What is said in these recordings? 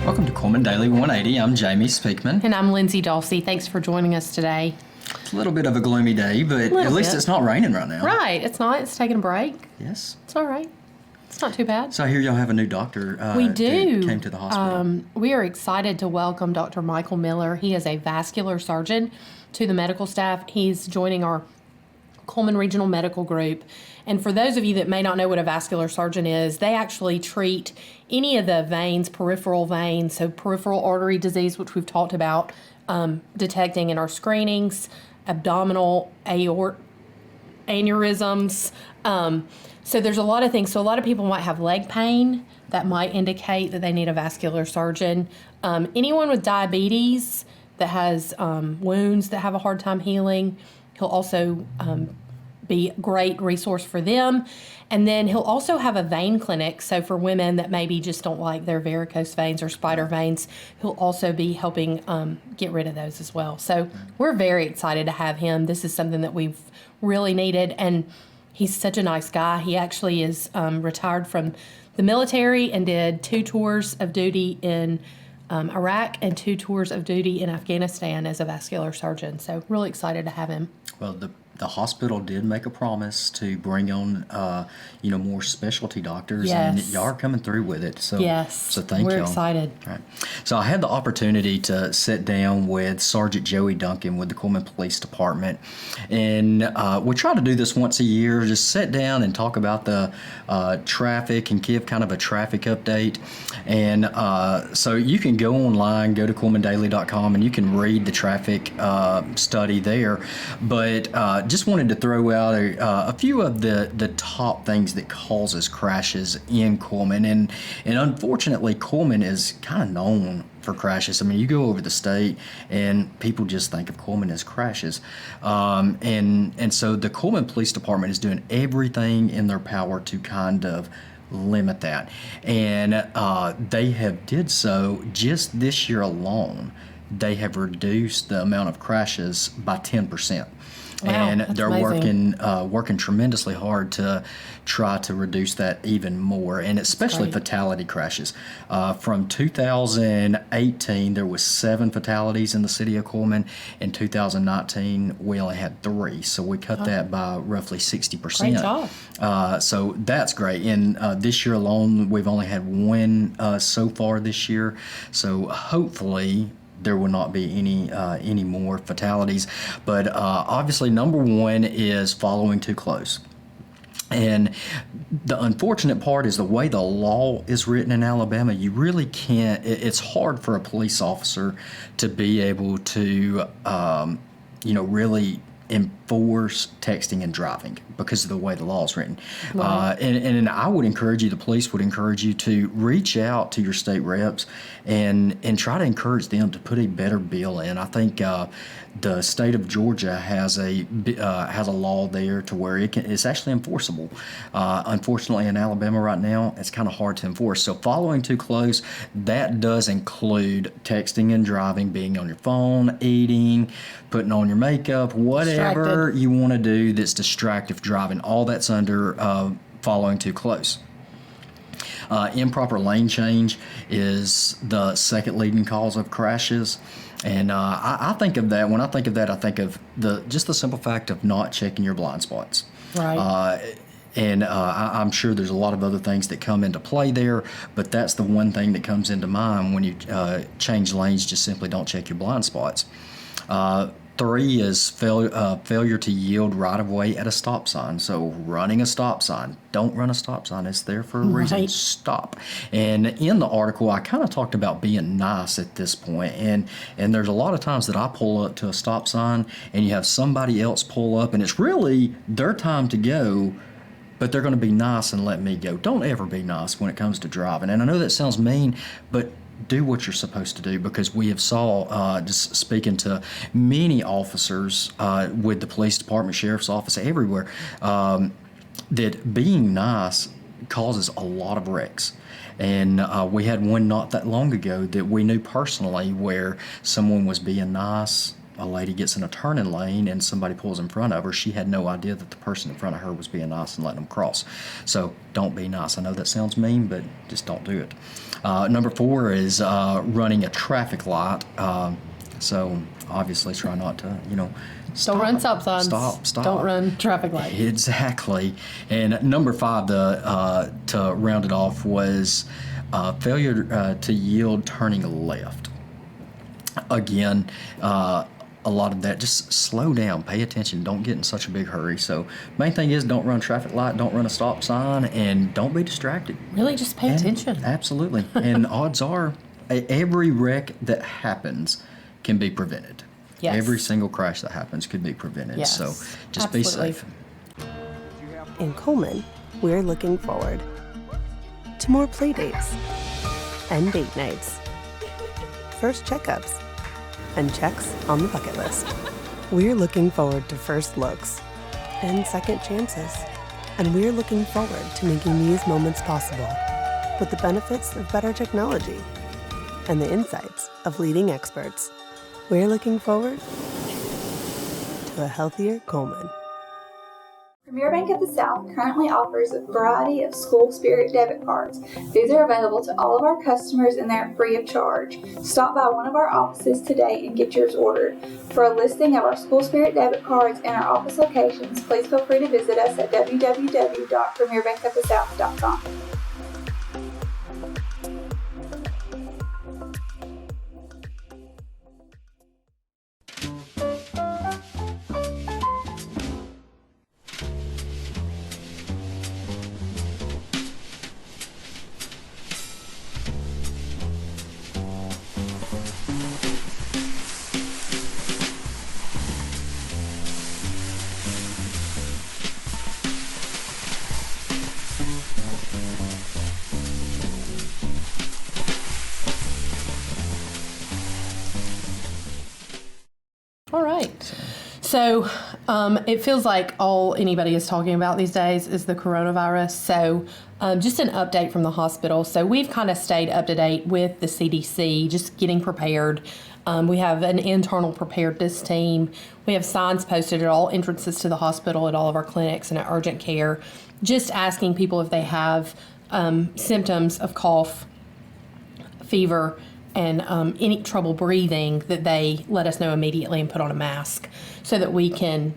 Welcome to Cullman Daily 180. I'm Jamie Speakman. And I'm Lindsey Dawsey. Thanks for joining us today. It's a little bit of a gloomy day, but at least it's not raining right now. Right. It's not. It's taking a break. Yes. It's all right. It's not too bad. So I hear y'all have a new doctor. We do. That came to the hospital. We are excited to welcome Dr. Michael Miller. He is a vascular surgeon to the medical staff. He's joining our Cullman Regional Medical Group. And for those of you that may not know what a vascular surgeon is, they actually treat any of the veins, peripheral veins, so peripheral artery disease, which we've talked about detecting in our screenings, abdominal aneurysms. So there's a lot of things. So a lot of people might have leg pain that might indicate that they need a vascular surgeon. Anyone with diabetes that has wounds that have a hard time healing, he'll also be a great resource for them. And then he'll also have a vein clinic. So for women that maybe just don't like their varicose veins or spider veins, he'll also be helping get rid of those as well. So we're very excited to have him. This is something that we've really needed. And he's such a nice guy. He actually is retired from the military and did 2 tours of duty in Iraq and 2 tours of duty in Afghanistan as a vascular surgeon. So really excited to have him. Well, the hospital did make a promise to bring on, more specialty doctors, and y'all are coming through with it. So, so thank you. We're excited. All right. So I had the opportunity to sit down with Sergeant Joey Duncan with the Cullman Police Department, and we try to do this once a year. Just sit down and talk about the traffic and give kind of a traffic update. And so you can go online, go to CullmanDaily.com, and you can read the traffic study there. But just wanted to throw out a few of the top things that causes crashes in Cullman, and unfortunately Cullman is kind of known for crashes. I mean, you go over the state and people just think of Cullman as crashes, and so the Cullman Police Department is doing everything in their power to kind of limit that, and they have did so just this year alone. They have reduced the amount of crashes by 10%. Wow, and they're amazing. working tremendously hard to try to reduce that even more, and especially fatality crashes. From 2018, there was 7 fatalities in the city of Cullman. In 2019, we only had 3, so we cut that by roughly 60%. Great job. So that's great. And this year alone, we've only had 1 so far this year. So hopefully there will not be any more fatalities. But obviously, number 1 is following too close. And the unfortunate part is the way the law is written in Alabama, you really can't, it's hard for a police officer to be able to, really enforce texting and driving because of the way the law is written. Wow. And I would encourage you, the police would encourage you to reach out to your state reps and try to encourage them to put a better bill in. I think the state of Georgia has a law there to where it's actually enforceable. Unfortunately, in Alabama right now, it's kind of hard to enforce. So following too close, that does include texting and driving, being on your phone, eating, putting on your makeup, whatever you want to do that's distractive driving. All that's under following too close. Improper lane change is the second leading cause of crashes. And I think of that. When I think of that, I think of just the simple fact of not checking your blind spots. Right. I'm sure there's a lot of other things that come into play there, but that's the one thing that comes into mind when you change lanes. Just simply don't check your blind spots. 3 is failure to yield right-of-way at a stop sign. So running a stop sign, don't run a stop sign. It's there for a reason. Right. Stop. And in the article, I kind of talked about being nice at this point. And there's a lot of times that I pull up to a stop sign and you have somebody else pull up and it's really their time to go, but they're going to be nice and let me go. Don't ever be nice when it comes to driving. And I know that sounds mean, but do what you're supposed to do, because we have saw, just speaking to many officers with the police department, sheriff's office, everywhere, that being nice causes a lot of wrecks. And we had one not that long ago that we knew personally where someone was being nice a lady gets in a turning lane and somebody pulls in front of her, she had no idea that the person in front of her was being nice and letting them cross. So don't be nice. I know that sounds mean, but just don't do it. Number 4 is running a traffic light. So obviously try not to, stop. Don't run stop signs. Stop. Don't run traffic lights. Exactly. And number 5, to round it off, was failure to yield turning left. Again, a lot of that, just slow down, pay attention, don't get in such a big hurry. So main thing is don't run traffic light, don't run a stop sign, and don't be distracted. Really just pay attention. Absolutely. And odds are every wreck that happens can be prevented. Yes. Every single crash that happens could be prevented. Yes. So just Absolutely. be safe. In Cullman, we're looking forward to more play dates and date nights, first checkups, and checks on the bucket list. We're looking forward to first looks and second chances. And we're looking forward to making these moments possible with the benefits of better technology and the insights of leading experts. We're looking forward to a healthier Cullman. Premier Bank of the South currently offers a variety of school spirit debit cards. These are available to all of our customers and they're free of charge. Stop by one of our offices today and get yours ordered. For a listing of our school spirit debit cards and our office locations, please feel free to visit us at www.premierbankofthesouth.com. All right. So it feels like all anybody is talking about these days is the coronavirus. So just an update from the hospital. So we've kind of stayed up to date with the CDC, just getting prepared. We have an internal preparedness team. We have signs posted at all entrances to the hospital, at all of our clinics and at urgent care, just asking people if they have symptoms of cough, fever, and any trouble breathing, that they let us know immediately and put on a mask so that we can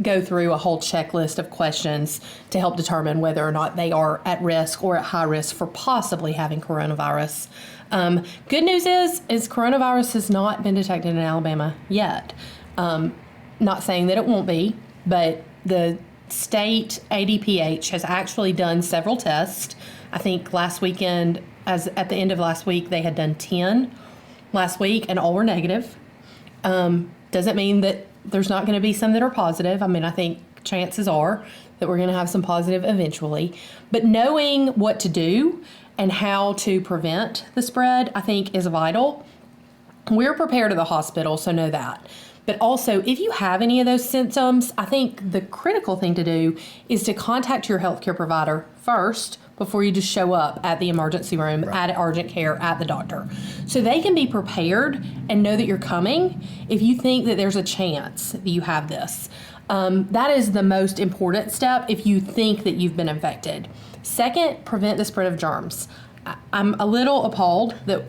go through a whole checklist of questions to help determine whether or not they are at risk or at high risk for possibly having coronavirus. Good news is coronavirus has not been detected in Alabama yet. Not saying that it won't be, but the state ADPH has actually done several tests. I think last weekend, at the end of last week, they had done 10 last week, and all were negative. Doesn't mean that there's not going to be some that are positive. I mean, I think chances are that we're going to have some positive eventually. But knowing what to do and how to prevent the spread, I think, is vital. We're prepared at the hospital, so know that. But also, if you have any of those symptoms, I think the critical thing to do is to contact your healthcare provider first before you just show up at the emergency room, right, at urgent care, at the doctor. So they can be prepared and know that you're coming if you think that there's a chance that you have this. That is the most important step if you think that you've been infected. Second, prevent the spread of germs. I'm a little appalled that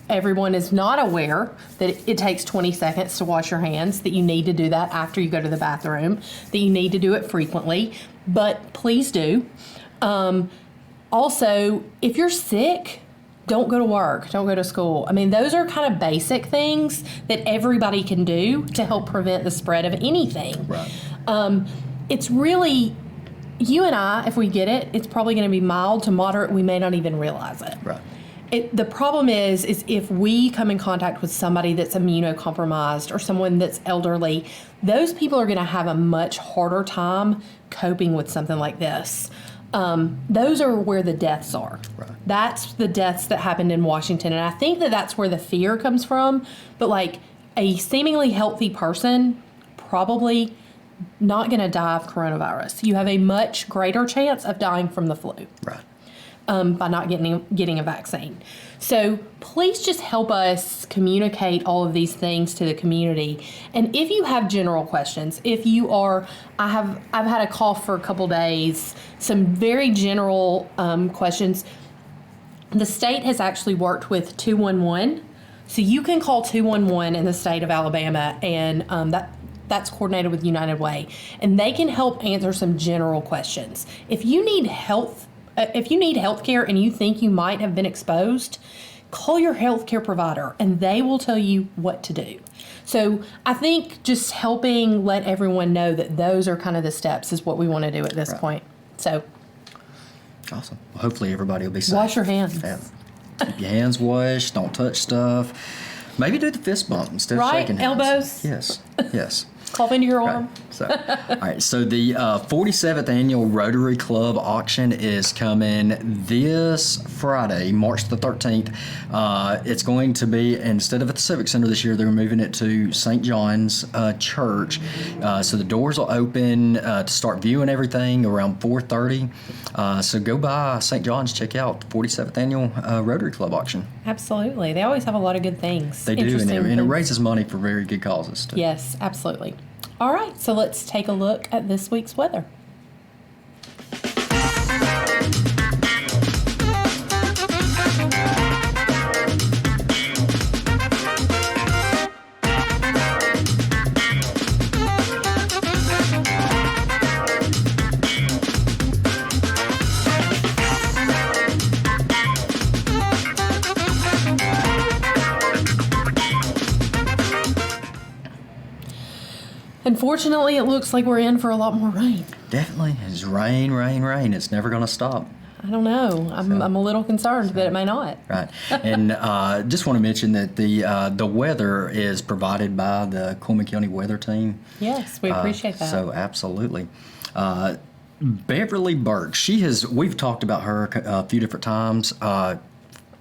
everyone is not aware that it takes 20 seconds to wash your hands, that you need to do that after you go to the bathroom, that you need to do it frequently, but please do. Also, if you're sick, don't go to work, don't go to school. I mean, those are kind of basic things that everybody can do to help prevent the spread of anything. Right. It's really, you and I, if we get it, it's probably going to be mild to moderate. We may not even realize it. Right. The problem is if we come in contact with somebody that's immunocompromised or someone that's elderly, those people are going to have a much harder time coping with something like this. Those are where the deaths are. Right. That's the deaths that happened in Washington. And I think that that's where the fear comes from. But like a seemingly healthy person, probably not going to die of coronavirus. You have a much greater chance of dying from the flu. Right. by not getting a vaccine. So please just help us communicate all of these things to the community. And if you have general questions, if you are, I've had a cough for a couple days, some very general questions. The state has actually worked with 211. So you can call 211 in the state of Alabama, and that's coordinated with United Way, and they can help answer some general questions. If you need health care and you think you might have been exposed, call your healthcare provider and they will tell you what to do. So I think just helping let everyone know that those are kind of the steps is what we want to do at this point. So awesome. Well, hopefully everybody will be safe. Wash your hands. Yeah. Keep your hands washed. Don't touch stuff. Maybe do the fist bump instead of shaking hands. Elbows. Yes. Cough into your arm. So, all right. So the 47th annual Rotary Club auction is coming this Friday, March the 13th. It's going to be, instead of at the Civic Center this year, they're moving it to St. John's Church. So the doors will open to start viewing everything around 4:30. So go by St. John's, check out the 47th annual Rotary Club auction. Absolutely. They always have a lot of good things. They do, and it things. raises money for very good causes, too. Yes, absolutely. All right, so let's take a look at this week's weather. Unfortunately, it looks like we're in for a lot more rain. Definitely. It's rain. It's never going to stop. I don't know. I'm a little concerned that it may not. Right. And just want to mention that the weather is provided by the Cullman County Weather Team. Yes, we appreciate that. So absolutely. Beverly Burke, we've talked about her a few different times.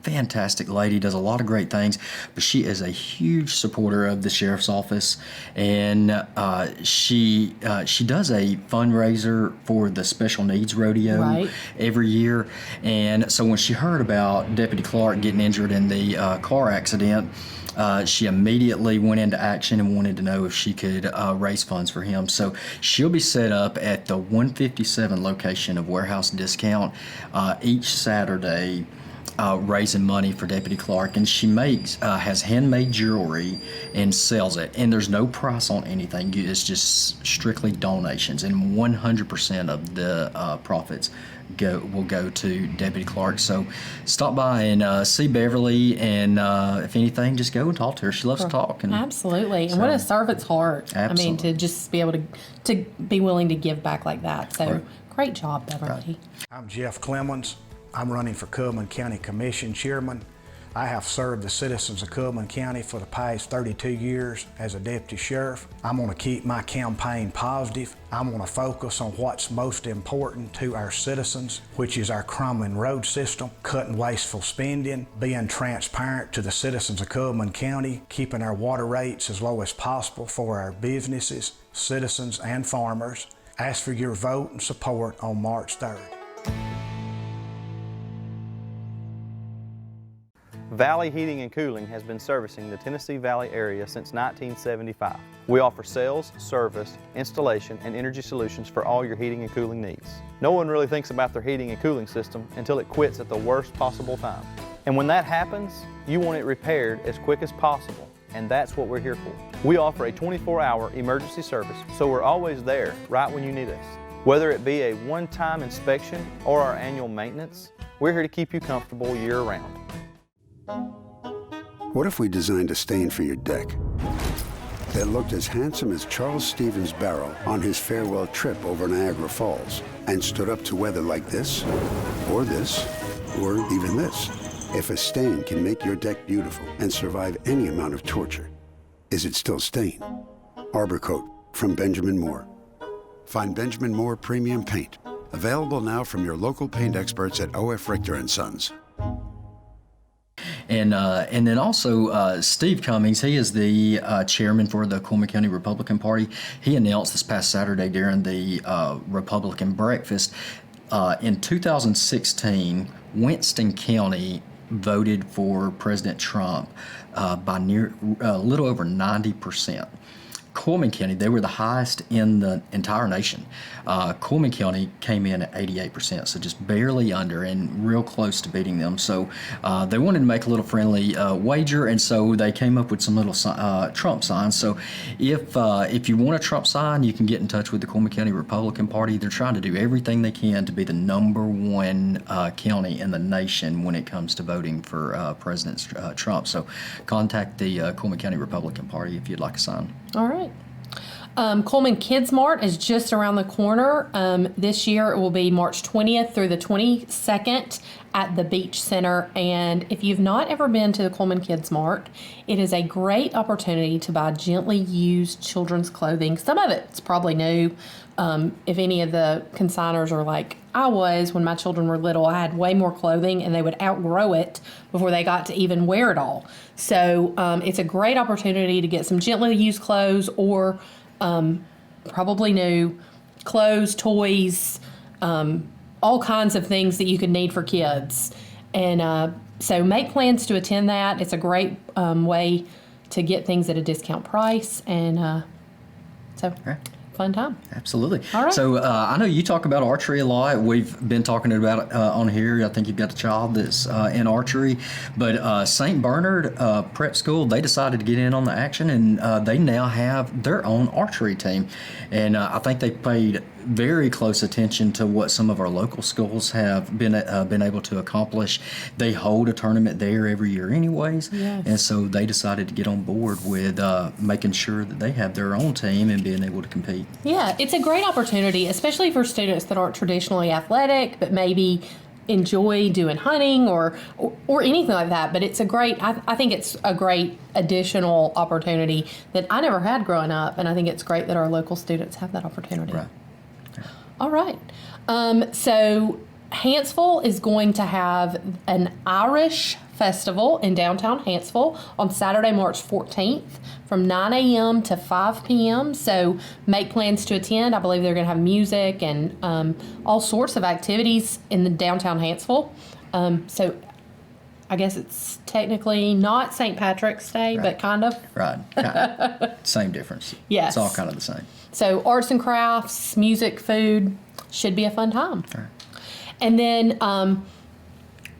Fantastic lady, does a lot of great things, but she is a huge supporter of the sheriff's office, and she does a fundraiser for the special needs rodeo every year. And so when she heard about Deputy Clark getting injured in the car accident, she immediately went into action and wanted to know if she could raise funds for him. So she'll be set up at the 157 location of Warehouse Discount each Saturday, raising money for Deputy Clark, and she has handmade jewelry and sells it, and there's no price on anything. It's just strictly donations, and 100% of the profits will go to Deputy Clark. So stop by and see Beverly, and if anything, just go and talk to her. She loves to talk. And absolutely, and what a servant's heart. Absolutely. I mean, to just be able to be willing to give back like that. So great job, Beverly. Right. I'm Jeff Clemens. I'm running for Cullman County Commission Chairman. I have served the citizens of Cullman County for the past 32 years as a deputy sheriff. I'm going to keep my campaign positive. I'm going to focus on what's most important to our citizens, which is our crumbling road system, cutting wasteful spending, being transparent to the citizens of Cullman County, keeping our water rates as low as possible for our businesses, citizens, and farmers. Ask for your vote and support on March 3rd. Valley Heating and Cooling has been servicing the Tennessee Valley area since 1975. We offer sales, service, installation, and energy solutions for all your heating and cooling needs. No one really thinks about their heating and cooling system until it quits at the worst possible time. And when that happens, you want it repaired as quick as possible, and that's what we're here for. We offer a 24-hour emergency service, so we're always there right when you need us. Whether it be a one-time inspection or our annual maintenance, we're here to keep you comfortable year-round. What if we designed a stain for your deck that looked as handsome as Charles Stevens' barrel on his farewell trip over Niagara Falls and stood up to weather like this, or even this? If a stain can make your deck beautiful and survive any amount of torture, is it still stain? Arbor Coat from Benjamin Moore. Find Benjamin Moore Premium Paint. Available now from your local paint experts at O.F. Richter & Sons. And then also Steve Cummings, he is the chairman for the Cullman County Republican Party. He announced this past Saturday during the Republican breakfast in 2016, Winston County voted for President Trump by a little over 90%. Cullman County, they were the highest in the entire nation. Cullman County came in at 88%, so just barely under and real close to beating them. So they wanted to make a little friendly wager, and so they came up with some little Trump signs. So if you want a Trump sign, you can get in touch with the Cullman County Republican Party. They're trying to do everything they can to be the #1 county in the nation when it comes to voting for President Trump. So contact the Cullman County Republican Party if you'd like a sign. All right. Cullman Kids Mart is just around the corner. This year it will be March 20th through the 22nd at the Beach Center. And if you've not ever been to the Cullman Kids Mart, it is a great opportunity to buy gently used children's clothing. Some of it's probably new. If any of the consigners are like I was when my children were little, I had way more clothing and they would outgrow it before they got to even wear it all. So it's a great opportunity to get some gently used clothes or probably new clothes, toys, all kinds of things that you could need for kids. And so make plans to attend that. It's a great way to get things at a discount price. And so... Right. Fun time. Absolutely. All right. So I know you talk about archery a lot. We've been talking about it on here. I think you've got a child that's in archery. But St. Bernard Prep School, they decided to get in on the action, and they now have their own archery team. And I think they paid very close attention to what some of our local schools have been able to accomplish. They hold a tournament there every year anyways. Yes. And so they decided to get on board with making sure that they have their own team and being able to compete. Yeah, it's a great opportunity, especially for students that aren't traditionally athletic, but maybe enjoy doing hunting or anything like that. But it's a great, I think it's a great additional opportunity that I never had growing up. And I think it's great that our local students have that opportunity. Right. All right. So Hanceville is going to have an Irish festival in downtown Hanceville on Saturday, March 14th from 9 a.m. to 5 p.m. So make plans to attend. I believe they're going to have music and all sorts of activities in the downtown Hanceville. So I guess it's technically not St. Patrick's Day, Right. but kind of. Right. Same difference. Yes. It's all kind of the same. So arts and crafts, music, food, should be a fun time. All right. And then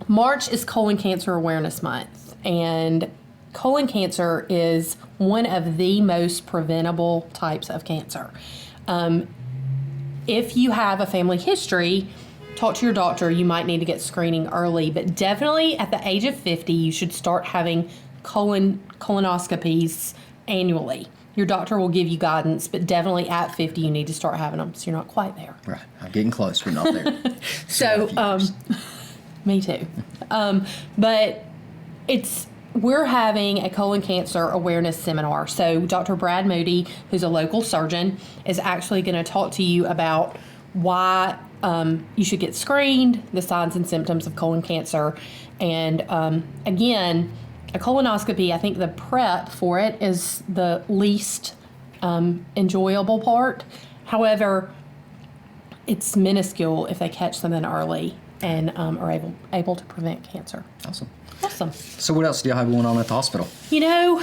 March is Colon Cancer Awareness Month. And colon cancer is one of the most preventable types of cancer. If you have a family history, talk to your doctor. You might need to get screening early, but definitely at the age of 50, you should start having colonoscopies annually. Your doctor will give you guidance, but definitely at 50, you need to start having them, so you're not quite there. Right. I'm getting close. We're not there. So, me too. But we're having a colon cancer awareness seminar. So Dr. Brad Moody, who's a local surgeon, is actually going to talk to you about why you should get screened, the signs and symptoms of colon cancer. And again, a colonoscopy, I think the prep for it is the least enjoyable part. However, it's minuscule if they catch something early and are able to prevent cancer. Awesome. Awesome. So what else do you have going on at the hospital? You know,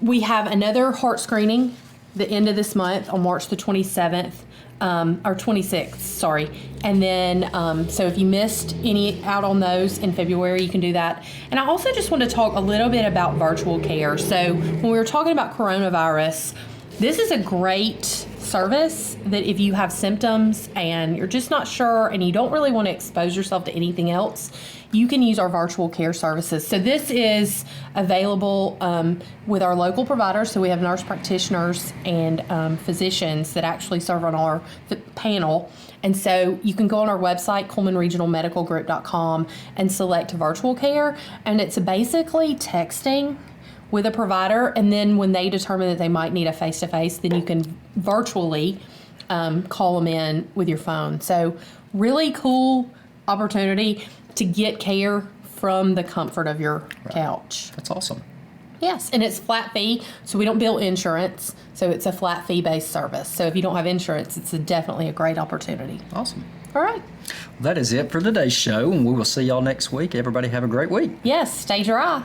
we have another heart screening the end of this month on March the 27th. Or 26th, sorry. And then, so if you missed any out on those in February, you can do that. And I also just want to talk a little bit about virtual care. So when we were talking about coronavirus, this is a great service that if you have symptoms and you're just not sure and you don't really want to expose yourself to anything else, you can use our virtual care services. So this is available with our local providers. So we have nurse practitioners and physicians that actually serve on our panel. And so you can go on our website, CullmanRegionalMedicalGroup.com, and select virtual care. And it's basically texting with a provider, and then when they determine that they might need a face-to-face, then you can virtually call them in with your phone. So really cool opportunity to get care from the comfort of your couch. That's awesome. Yes, and it's flat fee, so we don't bill insurance, so it's a flat fee based service. So if you don't have insurance, it's definitely a great opportunity. Awesome. All right. That is it for today's show, and we will see y'all next week. Everybody have a great week. Yes, stay dry.